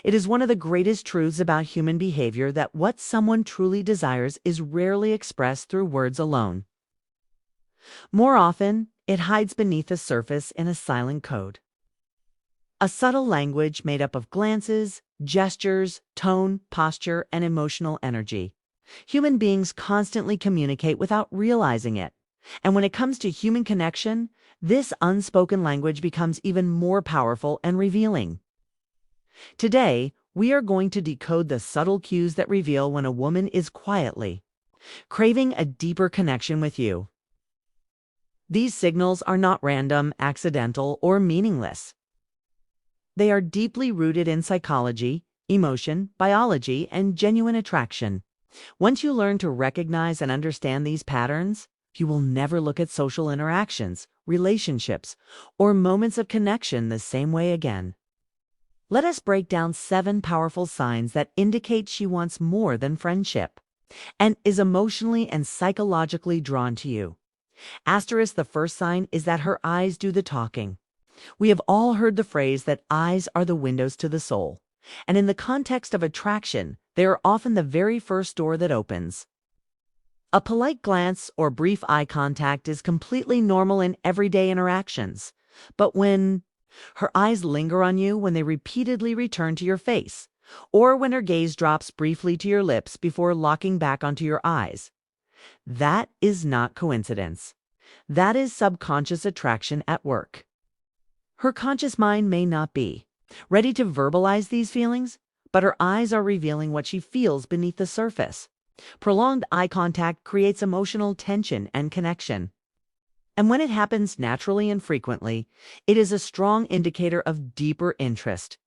It is one of the greatest truths about human behavior that what someone truly desires is rarely expressed through words alone. More often, it hides beneath the surface in a silent code. A subtle language made up of glances, gestures, tone, posture, and emotional energy. Human beings constantly communicate without realizing it. And when it comes to human connection, this unspoken language becomes even more powerful and revealing. Today, we are going to decode the subtle cues that reveal when a woman is quietly craving a deeper connection with you. These signals are not random, accidental, or meaningless. They are deeply rooted in psychology, emotion, biology, and genuine attraction. Once you learn to recognize and understand these patterns, you will never look at social interactions, relationships, or moments of connection the same way again. Let us break down 7 powerful signs that indicate she wants more than friendship and is emotionally and psychologically drawn to you. Asterisk, the first sign is that her eyes do the talking. We have all heard the phrase that eyes are the windows to the soul, and in the context of attraction, they are often the very first door that opens. A polite glance or brief eye contact is completely normal in everyday interactions, but when her eyes linger on you, when they repeatedly return to your face, or when her gaze drops briefly to your lips before locking back onto your eyes, that is not coincidence. That is subconscious attraction at work. Her conscious mind may not be ready to verbalize these feelings, but her eyes are revealing what she feels beneath the surface. Prolonged eye contact creates emotional tension and connection. And when it happens naturally and frequently, it is a strong indicator of deeper interest.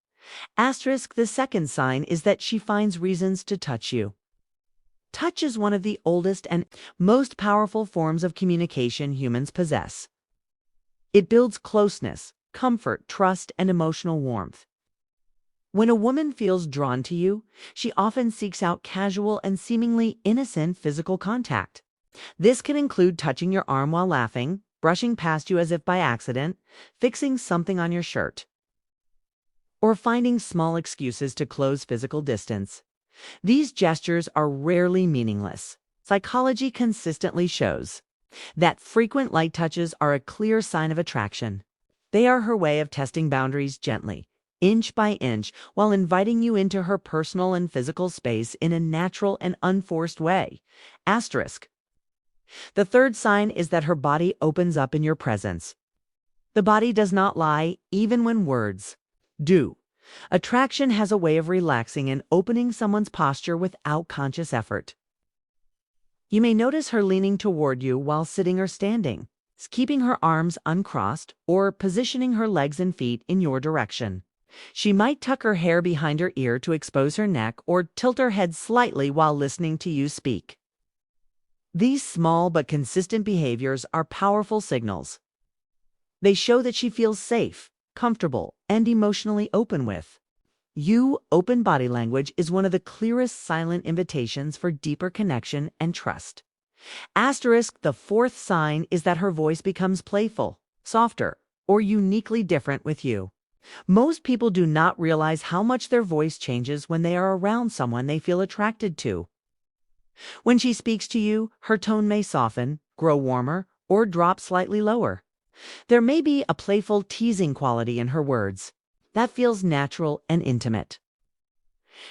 Asterisk, the second sign is that she finds reasons to touch you. Touch is one of the oldest and most powerful forms of communication humans possess. It builds closeness, comfort, trust, and emotional warmth. When a woman feels drawn to you, she often seeks out casual and seemingly innocent physical contact. This can include touching your arm while laughing, brushing past you as if by accident, fixing something on your shirt, or finding small excuses to close physical distance. These gestures are rarely meaningless. Psychology consistently shows that frequent light touches are a clear sign of attraction. They are her way of testing boundaries gently, inch by inch, while inviting you into her personal and physical space in a natural and unforced way. Asterisk. The third sign is that her body opens up in your presence. The body does not lie, even when words do. Attraction has a way of relaxing and opening someone's posture without conscious effort. You may notice her leaning toward you while sitting or standing, keeping her arms uncrossed, or positioning her legs and feet in your direction. She might tuck her hair behind her ear to expose her neck or tilt her head slightly while listening to you speak. These small but consistent behaviors are powerful signals. They show that she feels safe, comfortable, and emotionally open with you. Open body language is one of the clearest silent invitations for deeper connection and trust. Asterisk, the fourth sign is that her voice becomes playful, softer, or uniquely different with you. Most people do not realize how much their voice changes when they are around someone they feel attracted to. When she speaks to you, her tone may soften, grow warmer, or drop slightly lower. There may be a playful, teasing quality in her words that feels natural and intimate.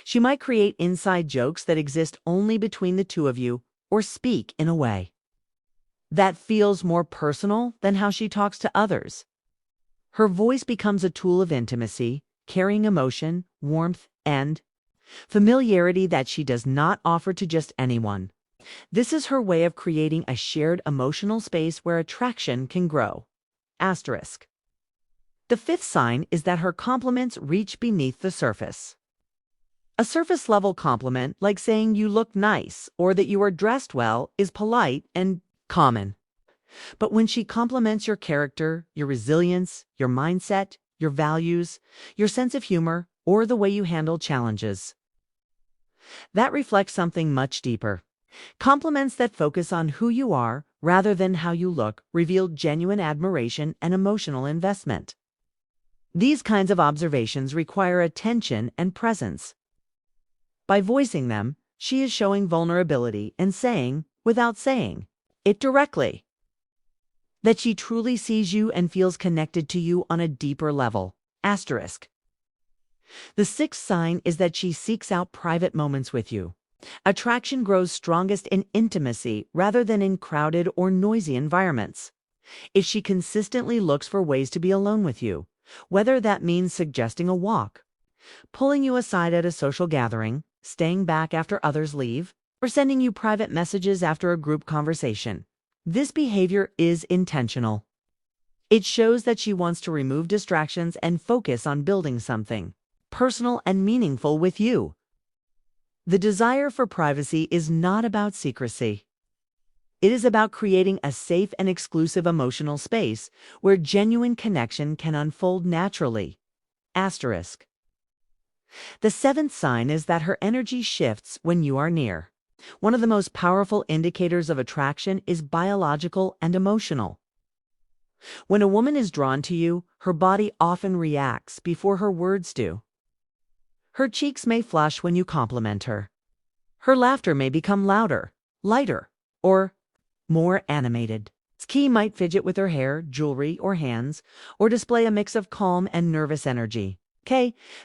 She might create inside jokes that exist only between the two of you, or speak in a way that feels more personal than how she talks to others. Her voice becomes a tool of intimacy, carrying emotion, warmth, and familiarity that she does not offer to just anyone. This is her way of creating a shared emotional space where attraction can grow. Asterisk. The fifth sign is that her compliments reach beneath the surface. A surface-level compliment, like saying you look nice or that you are dressed well, is polite and common. But when she compliments your character, your resilience, your mindset, your values, your sense of humor, or the way you handle challenges, that reflects something much deeper. Compliments that focus on who you are rather than how you look reveal genuine admiration and emotional investment. These kinds of observations require attention and presence. By voicing them, she is showing vulnerability and saying, without saying it directly, that she truly sees you and feels connected to you on a deeper level. Asterisk. The sixth sign is that she seeks out private moments with you. Attraction grows strongest in intimacy rather than in crowded or noisy environments. If she consistently looks for ways to be alone with you, whether that means suggesting a walk, pulling you aside at a social gathering, staying back after others leave, or sending you private messages after a group conversation, this behavior is intentional. It shows that she wants to remove distractions and focus on building something personal and meaningful with you. The desire for privacy is not about secrecy. It is about creating a safe and exclusive emotional space where genuine connection can unfold naturally. Asterisk. The seventh sign is that her energy shifts when you are near. One of the most powerful indicators of attraction is biological and emotional. When a woman is drawn to you, her body often reacts before her words do. Her cheeks may flush when you compliment her. Her laughter may become louder, lighter, or more animated. She might fidget with her hair, jewelry, or hands, or display a mix of calm and nervous energy.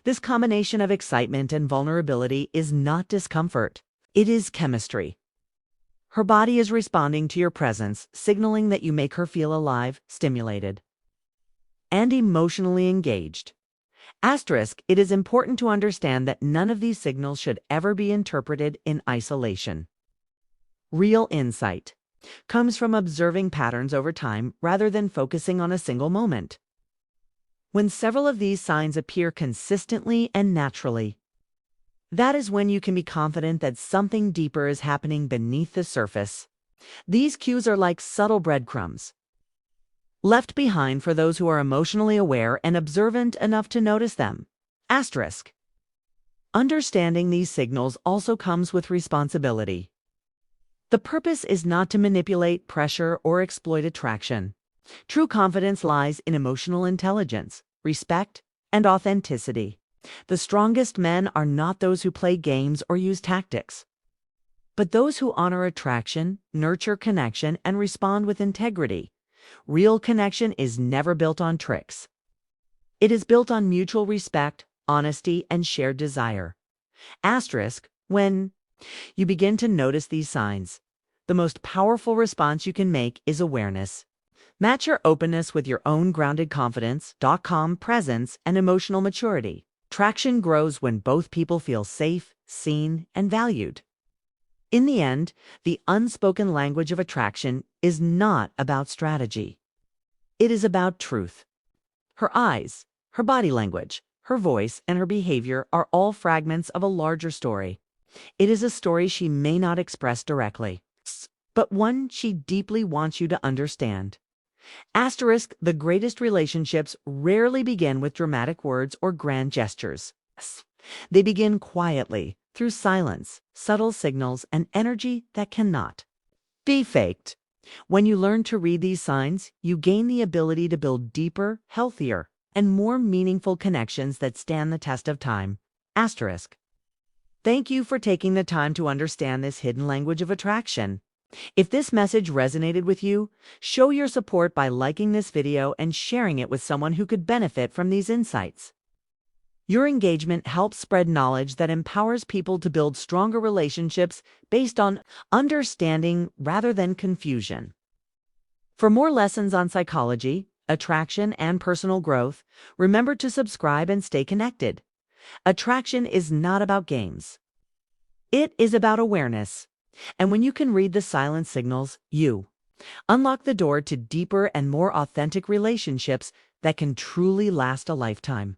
This combination of excitement and vulnerability is not discomfort. It is chemistry. Her body is responding to your presence, signaling that you make her feel alive, stimulated, and emotionally engaged. Asterisk, it is important to understand that none of these signals should ever be interpreted in isolation. Real insight comes from observing patterns over time rather than focusing on a single moment. When several of these signs appear consistently and naturally, that is when you can be confident that something deeper is happening beneath the surface. These cues are like subtle breadcrumbs, left behind for those who are emotionally aware and observant enough to notice them. Asterisk. Understanding these signals also comes with responsibility. The purpose is not to manipulate, pressure, or exploit attraction. True confidence lies in emotional intelligence, respect, and authenticity. The strongest men are not those who play games or use tactics, but those who honor attraction, nurture connection, and respond with integrity. Real connection is never built on tricks. It is built on mutual respect, honesty, and shared desire. Asterisk, when you begin to notice these signs, the most powerful response you can make is awareness. Match your openness with your own grounded confidence, calm presence, and emotional maturity. Traction grows when both people feel safe, seen, and valued. In the end, the unspoken language of attraction is not about strategy. It is about truth. Her eyes, her body language, her voice, and her behavior are all fragments of a larger story. It is a story she may not express directly, but one she deeply wants you to understand. Asterisk, the greatest relationships rarely begin with dramatic words or grand gestures. They begin quietly, through silence, subtle signals, and energy that cannot be faked. When you learn to read these signs, you gain the ability to build deeper, healthier, and more meaningful connections that stand the test of time. Asterisk. Thank you for taking the time to understand this hidden language of attraction. If this message resonated with you, show your support by liking this video and sharing it with someone who could benefit from these insights. Your engagement helps spread knowledge that empowers people to build stronger relationships based on understanding rather than confusion. For more lessons on psychology, attraction, and personal growth, remember to subscribe and stay connected. Attraction is not about games. It is about awareness. And when you can read the silent signals, you unlock the door to deeper and more authentic relationships that can truly last a lifetime.